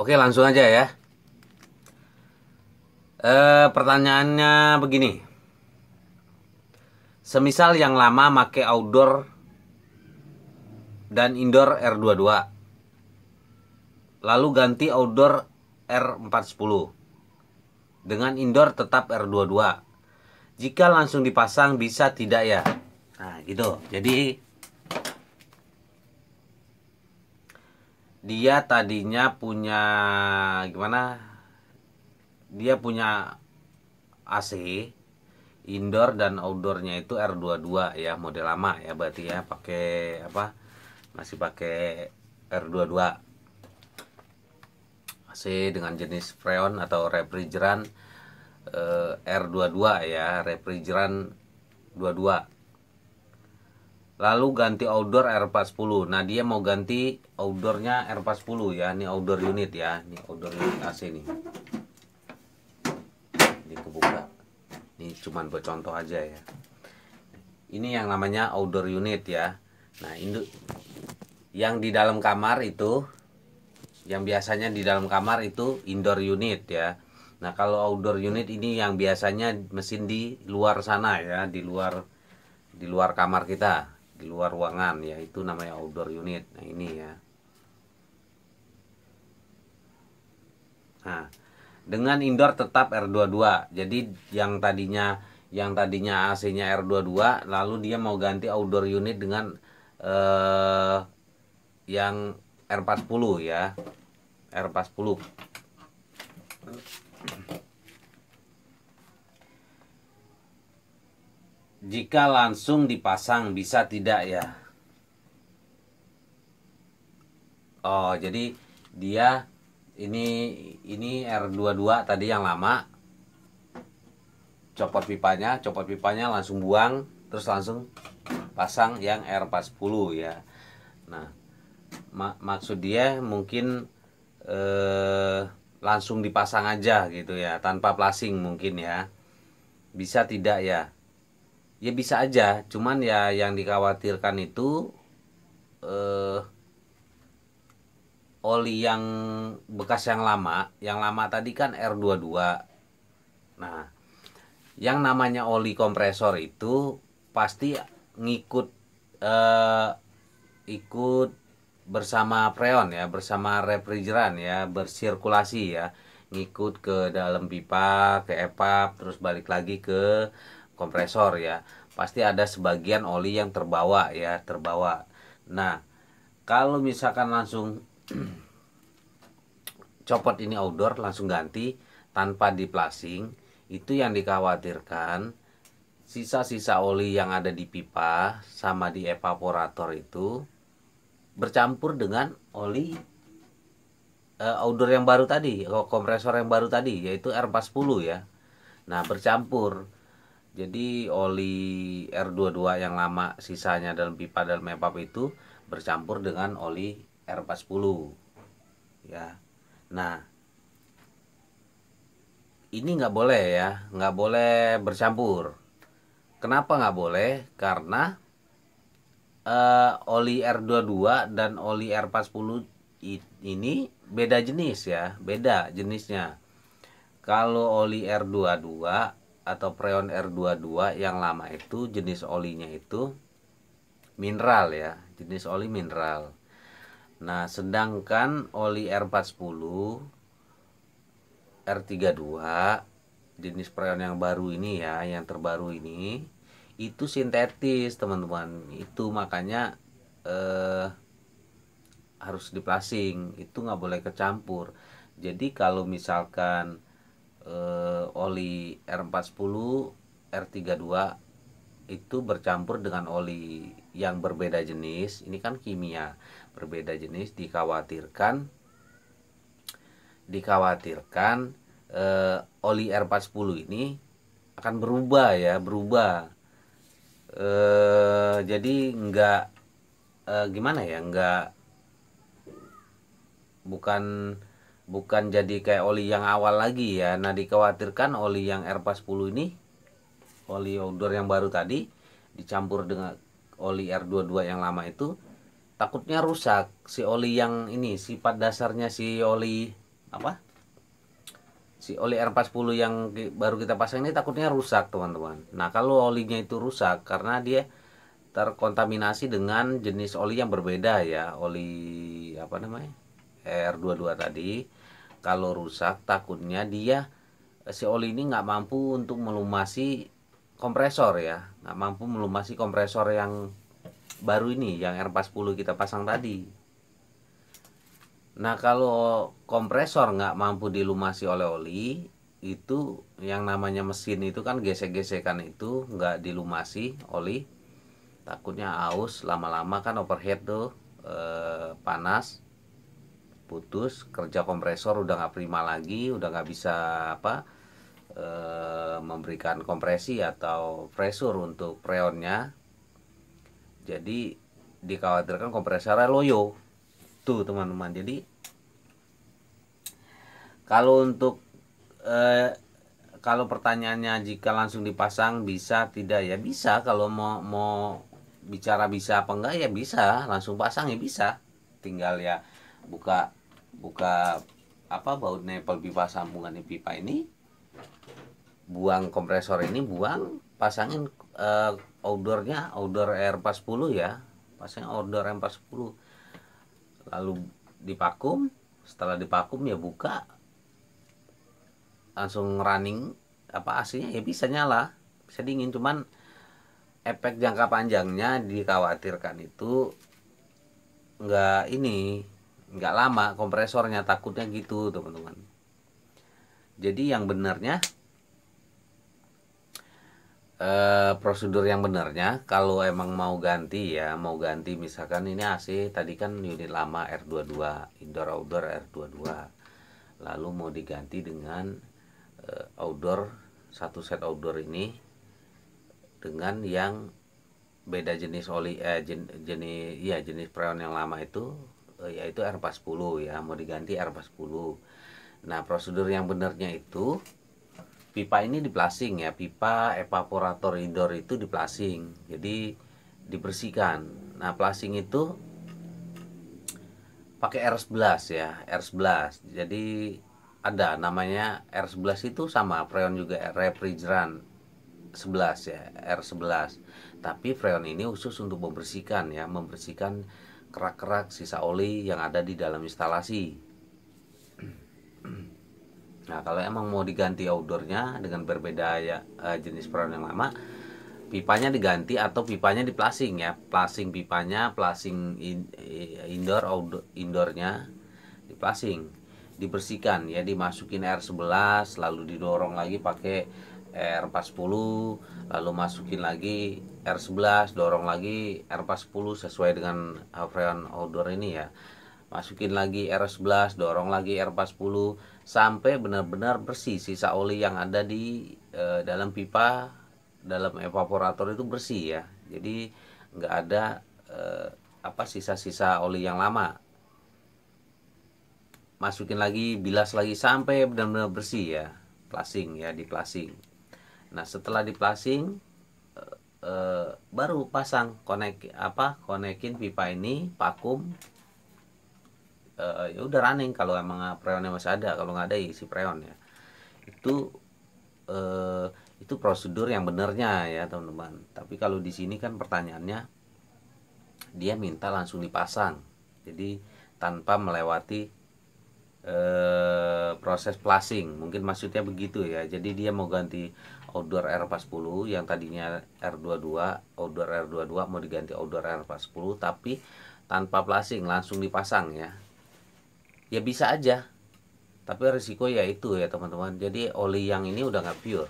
Oke, langsung aja ya. Pertanyaannya begini. Semisal yang lama make outdoor dan indoor R22, lalu ganti outdoor R410, dengan indoor tetap R22. Jika langsung dipasang bisa tidak ya? Nah, gitu. Jadi dia tadinya punya gimana? Dia punya AC indoor dan outdoornya itu R22 ya, model lama ya, berarti ya pakai apa, masih pakai R22 AC dengan jenis freon atau refrigeran R22 ya, refrigeran 22. Lalu ganti outdoor R410. Nah, dia mau ganti outdoornya R410 ya. Ini outdoor unit ya, ini outdoor unit AC nih. Ini kebuka. Ini cuman buat contoh aja ya. Ini yang namanya outdoor unit ya. Nah, yang di dalam kamar itu, yang biasanya di dalam kamar itu indoor unit ya. Nah, kalau outdoor unit ini yang biasanya mesin di luar sana ya, di luar kamar kita, di luar ruangan ya, itu namanya outdoor unit. Nah, ini ya. Nah, dengan indoor tetap R22. Jadi yang tadinya AC-nya R22, lalu dia mau ganti outdoor unit dengan eh yang R410 ya. R410. Jika langsung dipasang bisa tidak ya? Oh, jadi dia ini R22 tadi yang lama, copot pipanya langsung buang, terus langsung pasang yang R410 ya. Nah, maksud dia mungkin langsung dipasang aja gitu ya, tanpa plasing mungkin ya. Bisa tidak ya? Ya bisa aja, cuman ya yang dikhawatirkan itu eh, oli yang bekas yang lama tadi kan R22. Nah, yang namanya oli kompresor itu pasti ngikut eh, ikut bersama freon ya, bersama refrigeran ya, bersirkulasi ya, ngikut ke dalam pipa, ke evap, terus balik lagi ke kompresor ya. Pasti ada sebagian oli yang terbawa ya, terbawa. Nah, kalau misalkan langsung copot ini outdoor langsung ganti tanpa diplasing, itu yang dikhawatirkan sisa-sisa oli yang ada di pipa sama di evaporator itu bercampur dengan oli outdoor yang baru tadi, kompresor yang baru tadi, yaitu R410 ya. Nah, bercampur. Jadi oli R22 yang lama sisanya dalam pipa dalam evap itu bercampur dengan oli R410 ya. Nah, ini nggak boleh ya, nggak boleh bercampur. Kenapa nggak boleh? Karena oli R22 dan oli R410 ini beda jenis ya, beda jenisnya. Kalau oli R22 atau freon R22 yang lama itu jenis olinya itu mineral ya, jenis oli mineral. Nah, sedangkan oli R410 R32 jenis freon yang baru ini ya, yang terbaru ini itu sintetis teman-teman. Itu makanya eh, harus diplasing, itu nggak boleh kecampur. Jadi kalau misalkan oli R410 R32 itu bercampur dengan oli yang berbeda jenis, ini kan kimia berbeda jenis, dikhawatirkan oli R410 ini akan berubah ya, berubah. Jadi nggak gimana ya, nggak, bukan bukan jadi kayak oli yang awal lagi ya. Nah, dikhawatirkan oli yang R410 ini, oli outdoor yang baru tadi dicampur dengan oli R22 yang lama itu, takutnya rusak si oli yang ini, sifat dasarnya si oli apa si oli R40 yang baru kita pasang ini takutnya rusak teman-teman. Nah kalau olinya itu rusak karena dia terkontaminasi dengan jenis oli yang berbeda ya, oli apa namanya R22 tadi. Kalau rusak takutnya dia si oli ini nggak mampu untuk melumasi kompresor ya, nggak mampu melumasi kompresor yang baru ini yang R40 kita pasang tadi. Nah kalau kompresor nggak mampu dilumasi oleh oli, itu yang namanya mesin itu kan gesek-gesekan itu nggak dilumasi oli, takutnya aus, lama-lama kan overheat tuh, panas, putus, kerja kompresor udah nggak prima lagi, udah nggak bisa apa, memberikan kompresi atau pressure untuk freonnya. Jadi dikhawatirkan kompresornya loyo tuh teman-teman. Jadi kalau untuk kalau pertanyaannya jika langsung dipasang bisa tidak ya bisa. Kalau mau bicara bisa apa enggak ya bisa, langsung pasang ya bisa. Tinggal ya buka buka apa baut nempel pipa sambungan pipa ini, buang kompresor ini, buang, pasangin outdoornya, outdoor R40 ya, pasang outdoor R40, lalu divakum. Setelah divakum ya buka, langsung running apa AC-nya ya bisa nyala, bisa dingin. Cuman efek jangka panjangnya dikhawatirkan itu nggak lama kompresornya, takutnya gitu teman-teman. Jadi yang benarnya prosedur yang benarnya kalau emang mau ganti ya, mau ganti misalkan ini AC tadi kan unit lama R22 indoor outdoor R22, lalu mau diganti dengan outdoor, satu set outdoor ini dengan yang beda jenis oli, jenis freon yang lama itu, yaitu R40 ya, mau diganti R40. Nah prosedur yang benarnya itu pipa ini diplasing ya, pipa evaporator indoor itu diplasing, jadi dibersihkan. Nah plasing itu pakai R11 ya, R11. Jadi ada namanya R11 itu sama freon juga, refrigeran 11 ya, R11. Tapi freon ini khusus untuk membersihkan ya, membersihkan kerak-kerak sisa oli yang ada di dalam instalasi. Nah kalau emang mau diganti outdoornya dengan berbeda ya, jenis freon yang lama, pipanya diganti atau pipanya diplasing ya, plasing pipanya, plasing indoor, outdoor, indoornya diplasing, dibersihkan ya, dimasukin R11, lalu didorong lagi pakai R40, lalu masukin lagi R11, dorong lagi R40 sesuai dengan freon outdoor ini ya, masukin lagi R11, dorong lagi R40 sampai benar-benar bersih sisa oli yang ada di dalam pipa, dalam evaporator itu bersih ya. Jadi nggak ada apa sisa-sisa oli yang lama. Masukin lagi, bilas lagi sampai benar-benar bersih ya, plasing ya, di plasing. Nah setelah di plasing baru pasang konekin pipa ini, vakum, ya udah running. Kalau emang freonnya masih ada, kalau nggak ada isi freon ya. Itu prosedur yang benernya ya teman-teman. Tapi kalau di sini kan pertanyaannya dia minta langsung dipasang, jadi tanpa melewati proses plasing, mungkin maksudnya begitu ya. Jadi dia mau ganti outdoor R40 yang tadinya R22, outdoor R22 mau diganti outdoor R40 tapi tanpa plasing, langsung dipasang ya. Ya bisa aja, tapi risiko ya itu ya teman-teman. Jadi oli yang ini udah nggak pure.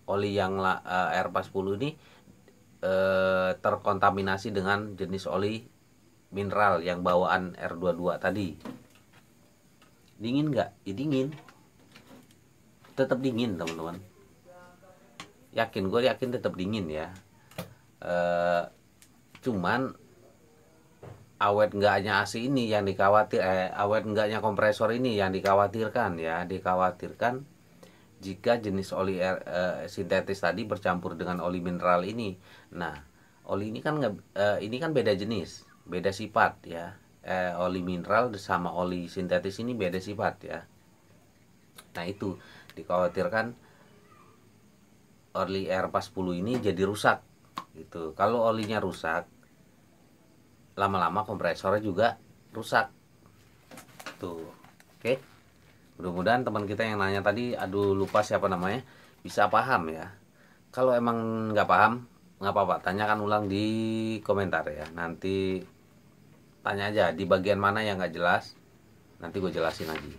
Oli yang R40 ini terkontaminasi dengan jenis oli mineral yang bawaan R22 tadi. Dingin nggak? Ya dingin, tetap dingin teman-teman. Gue yakin tetap dingin ya. Cuman awet enggaknya AC ini yang awet enggaknya kompresor ini yang dikhawatirkan ya. Dikhawatirkan jika jenis oli sintetis tadi bercampur dengan oli mineral ini. Nah oli ini kan ini kan beda jenis, beda sifat ya. oli mineral sama oli sintetis ini beda sifat ya. Nah itu dikhawatirkan oli R40 ini jadi rusak gitu. Kalau olinya rusak, lama-lama kompresornya juga rusak tuh. Oke, mudah-mudahan teman kita yang nanya tadi, aduh lupa siapa namanya, bisa paham ya. Kalau emang nggak paham, nggak apa-apa, tanyakan ulang di komentar ya. Nanti tanya aja di bagian mana yang nggak jelas, nanti gue jelasin lagi.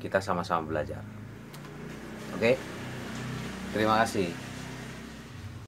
Kita sama-sama belajar. Oke, terima kasih.